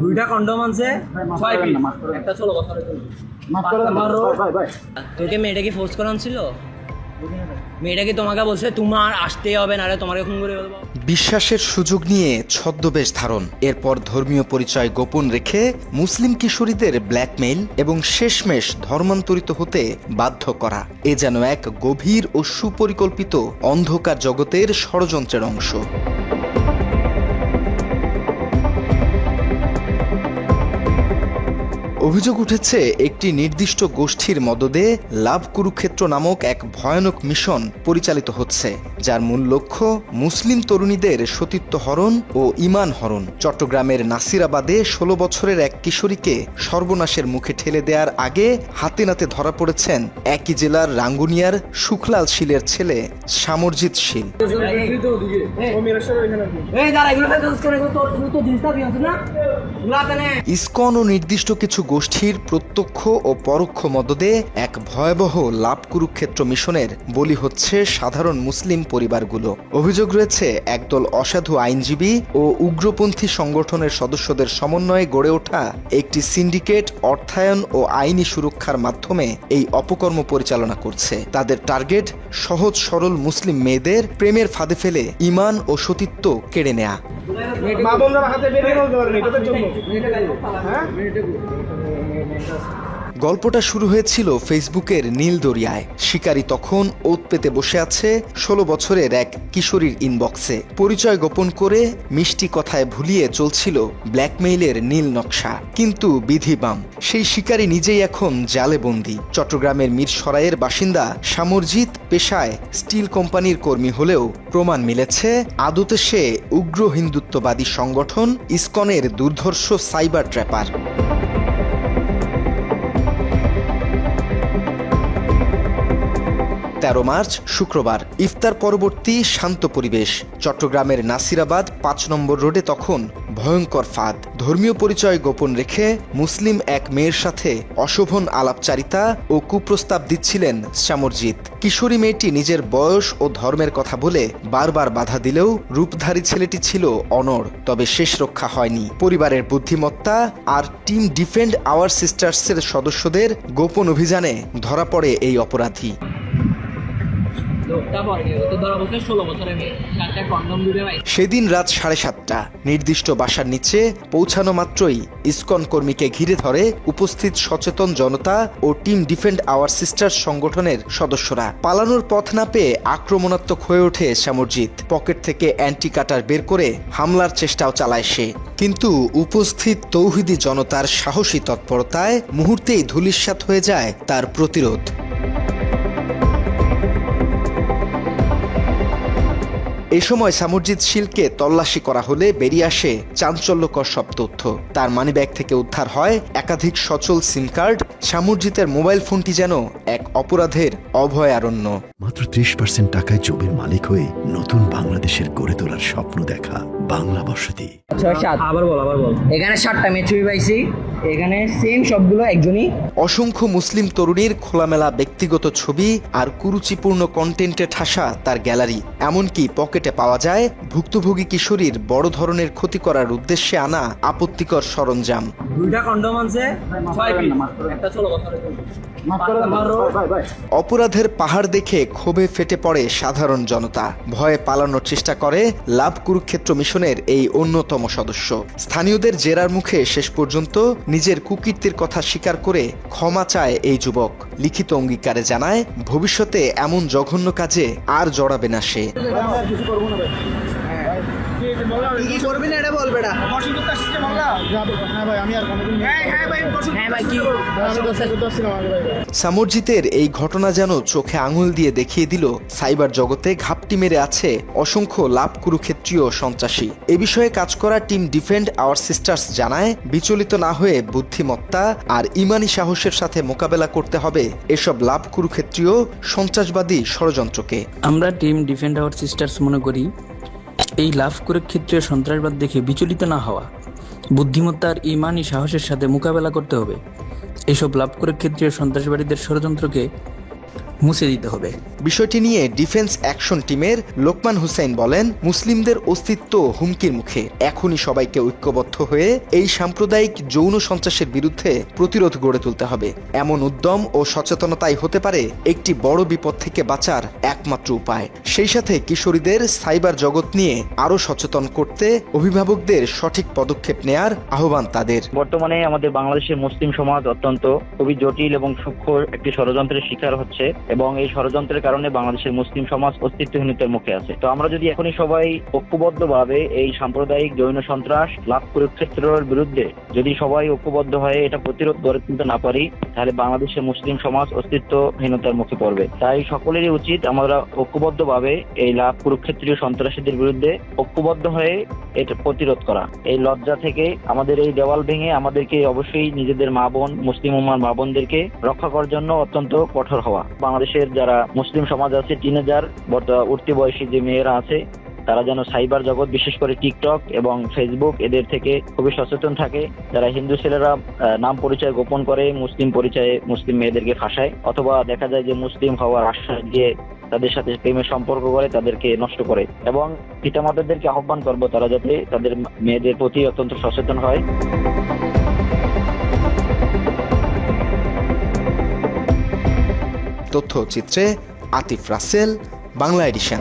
দুইটা কন্ডম আনছে 6 পিস একটা 16 বছরের জন্য তোকে মেয়েটাকে ফোর্স করান ছিল মেয়েটা কি তোমাকে বলছে তোমার আসতেই হবে নারে তোমাকে খুন করে দেবো বিশ্বাসের সুযোগ নিয়ে ছদ্মবেশ ধারণ এরপর ধর্মীয় পরিচয় গোপন রেখে মুসলিম কিশোরীদের ব্ল্যাকমেইল এবং শেষমেশ ধর্মান্তরিত হতে বাধ্য করা এ যেন এক গভীর ও সুপরিকল্পিত অন্ধকার জগতের ষড়যন্ত্রের অংশ। অভিযোগ উঠেছে একটি নির্দিষ্ট গোষ্ঠীর মদদে লাভ কুরুক্ষেত্র নামক এক ভয়ানক মিশন পরিচালিত হচ্ছে যার মূল লক্ষ্য মুসলিম তরুণীদের সতীত্ব হরণ ও ঈমান হরণ। চট্টগ্রামের নাসিরাবাদে 16 বছরের এক কিশোরীকে সর্বনাশের মুখে ঠেলে দেওয়ার আগে হাতে নাতে ধরা পড়েছেন একই জেলার রাঙ্গুনিয়ার সুখলাল শীলের ছেলে সামরজিৎ শীল। ইসকন ও নির্দিষ্ট কিছু গোষ্ঠীর প্রত্যক্ষ ও পরোক্ষ মদদে এক ভয়াবহ লাভ কুরুক্ষেত্র মিশনের বলি হচ্ছে সাধারণ মুসলিম পরিবারগুলো। অভিযোগ রয়েছে একদল অসাধু আইনজীবী ও উগ্রপন্থী সংগঠনের সদস্যদের সমন্বয়ে গড়ে ওঠা একটি সিন্ডিকেট অর্থায়ন ও আইনি সুরক্ষার মাধ্যমে এই অপকর্ম পরিচালনা করছে। তাদের টার্গেট সহজ সরল মুসলিম মেয়েদের প্রেমের ফাঁদে ফেলে ঈমান ও সতীত্ব কেড়ে নেয়া। গল্পটা শুরু হয়েছিল ফেসবুকের নীল দরিয়ায়। শিকারী তখন ওত পেতে বসে আছে 16 বছরের এক কিশোরীর ইনবক্সে। পরিচয় গোপন করে মিষ্টি কথায় ভুলিয়ে চলছিল ব্ল্যাকমেইলের নীল নকশা। কিন্তু বিধি বাম, সেই শিকারী নিজেই এখন জালে বন্দী। চট্টগ্রামের মিরসরাইয়ের বাসিন্দা সামরজিৎ পেশায় স্টিল কোম্পানির কর্মী হলেও প্রমাণ মিলেছে আদতে সে উগ্র হিন্দুত্ববাদী সংগঠন ইসকনের দুর্ধর্ষ সাইবার ট্র্যাপার। 13 মার্চ শুক্রবার ইফতার পরবর্তী শান্ত পরিবেশ। চট্টগ্রামের নাসিরাবাদ 5 নম্বর রোডে তখন ভয়ঙ্কর ফাঁদ। ধর্মীয় পরিচয় গোপন রেখে মুসলিম এক মেয়ের সাথে অশোভন আলাপচারিতা ও কুপ্রস্তাব দিচ্ছিলেন সামরজিৎ। কিশোরী মেয়েটি নিজের বয়স ও ধর্মের কথা বলে বারবার বাধা দিলেও রূপধারী ছেলেটি ছিল অনড়। তবে শেষ রক্ষা হয়নি। পরিবারের বুদ্ধিমত্তা আর টিম ডিফেন্ড আওয়ার সিস্টার্সের সদস্যদের গোপন অভিযানে ধরা পড়ে এই অপরাধী। সেদিন রাত 7:30 নির্দিষ্ট বাসার নিচে পৌঁছানো মাত্রই ইসকন কর্মীকে ঘিরে ধরে উপস্থিত সচেতন জনতা ও টিম ডিফেন্ড আওয়ার সিস্টার্স সংগঠনের সদস্যরা। পালানোর পথ না পেয়ে আক্রমণাত্মক হয়ে ওঠে সামরজিৎ। পকেট থেকে অ্যান্টি কাটার বের করে হামলার চেষ্টাও চালায় সে। কিন্তু উপস্থিত তৌহিদি জনতার সাহসী তৎপরতায় মুহূর্তেই ধূলিসাৎ হয়ে যায় তার প্রতিরোধ। এ সময় সামরজিৎ শীলকে তল্লাশি করা হলে বেরিয়ে আসে চাঞ্চল্যকর সব তথ্য। তার মানিব্যাগ থেকে উদ্ধার হয় একাধিক সচল সিম কার্ড। সামরজিতের মোবাইল ফোনটি যেন এক অপরাধের অভয়ারণ্য। মাত্র 30% টাকায় জমির মালিক হয়ে নতুন বাংলাদেশের গড়ে তোলার স্বপ্ন দেখা বাংলা বসতি। আবার বল এখানে 7টা মেয়ে ছবি পাইছি, এখানে সেম সবগুলো একজনই। অসংখ্য মুসলিম তরুণীর খোলামেলা ব্যক্তিগত ছবি আর কুরুচিপূর্ণ কন্টেন্টে ঠাসা তার গ্যালারি। এমনকি পকেটে পাওয়া যায় ভুক্তভোগী কিশোরীর বড় ধরনের ক্ষতি করার উদ্দেশ্যে আনা আপত্তিকর সরঞ্জাম। দুইটা কন্ডম আনছে 6 পিস একটা 16 বছরের জন্য। অপরাধের পাহাড় দেখে ক্ষোভে ফেটে পড়ে সাধারণ জনতা। ভয়ে পালানোর চেষ্টা করে লাভ কুরুক্ষেত্র মিশনের এই অন্যতম সদস্য। স্থানীয়দের জেরার মুখে শেষ পর্যন্ত নিজের কুকীর্তির কথা স্বীকার করে ক্ষমা চায় এই যুবক। লিখিত অঙ্গীকারে জানায় ভবিষ্যতে এমন জঘন্য কাজে আর জড়াবে না সে। সামরজিতের এই ঘটনা যেন চোখে আঙুল দিয়ে দেখিয়ে দিল সাইবার জগতে ঘাপটি মেরে আছে অসংখ্য লাভ কুরুক্ষেত্রীয় সন্ত্রাসী। এ বিষয়ে কাজ করা টিম ডিফেন্ড আওয়ার সিস্টার্স জানায় বিচলিত না হয়ে বুদ্ধিমত্তা আর ইমানি সাহসের সাথে মোকাবেলা করতে হবে এসব লাভ কুরুক্ষেত্রীয় সন্ত্রাসবাদী ষড়যন্ত্রকে। আমরা টিম ডিফেন্ড আওয়ার সিস্টার্স মনে করি এই লাভ কুরুক্ষেত্রীয় সন্ত্রাসবাদ দেখে বিচলিত না হওয়া, বুদ্ধিমত্তার ইমানি সাহসের সাথে মোকাবেলা করতে হবে। এসব লাভ কুরুক্ষেত্রীয় সন্ত্রাসবাদীদের ষড়যন্ত্রকে মুছে দিতে হবে। বিষয়টি নিয়ে ডিফেন্স অ্যাকশন টিমের লোকমান হুসাইন বলেন, মুসলিমদের অস্তিত্ব হুমকির মুখে। এখনই সবাইকে ঐক্যবদ্ধ হয়ে এই সাম্প্রদায়িক যৌন সন্ত্রাসের বিরুদ্ধে প্রতিরোধ গড়ে তুলতে হবে। এমন উদ্যম ও সচেতনতাই হতে পারে একটি বড় বিপদ থেকে বাঁচার একমাত্র উপায়। সেই সাথে কিশোরীদের সাইবার জগৎ নিয়ে আরও সচেতন করতে অভিভাবকদের সঠিক পদক্ষেপ নেয়ার আহ্বান তাদের। বর্তমানে আমাদের বাংলাদেশের মুসলিম সমাজ অত্যন্ত খুবই জটিল এবং সূক্ষ্ম একটি ষড়যন্ত্রের শিকার হচ্ছে এবং এই ষড়যন্ত্রের কারণে বাংলাদেশের মুসলিম সমাজ অস্তিত্বহীনতার মুখে আছে। তো আমরা যদি এখনই সবাই ঐক্যবদ্ধভাবে এই সাম্প্রদায়িক যৌন সন্ত্রাস লাভ কুরুক্ষেত্রের বিরুদ্ধে যদি সবাই ঐক্যবদ্ধ হয়ে এটা প্রতিরোধ গড়ে তুলতে না পারি, তাহলে বাংলাদেশের মুসলিম সমাজ অস্তিত্বহীনতার মুখে পড়বে। তাই সকলেরই উচিত আমরা ঐক্যবদ্ধভাবে এই লাভ কুরুক্ষেত্রীয় সন্ত্রাসীদের বিরুদ্ধে ঐক্যবদ্ধ হয়ে এটা প্রতিরোধ করা। এই লজ্জা থেকে আমাদের এই দেওয়াল ভেঙে আমাদেরকে অবশ্যই নিজেদের মা বোন, মুসলিম উম্মার মা বোনদেরকে রক্ষা করার জন্য অত্যন্ত কঠোর হওয়া। বাংলাদেশের যারা মুসলিম সমাজ আছে, টিনেজার উঠতি বয়সী যে মেয়েরা আছে, তারা যেন সাইবার জগৎ বিশেষ করে টিকটক এবং ফেসবুক এদের থেকে খুবই সচেতন থাকে। যারা হিন্দু ছেলেরা নাম পরিচয় গোপন করে মুসলিম পরিচয়ে মুসলিম মেয়েদেরকে ফাঁসায়, অথবা দেখা যায় যে মুসলিম হওয়ার আশ্বাস দিয়ে তাদের সাথে প্রেমের সম্পর্ক করে তাদেরকে নষ্ট করে। এবং পিতামাতাদেরকে আহ্বান করবো তারা যাতে তাদের মেয়েদের প্রতি অত্যন্ত সচেতন হয়। তথ্যচিত্রে আতিফ রাসেল, বাংলা এডিশন।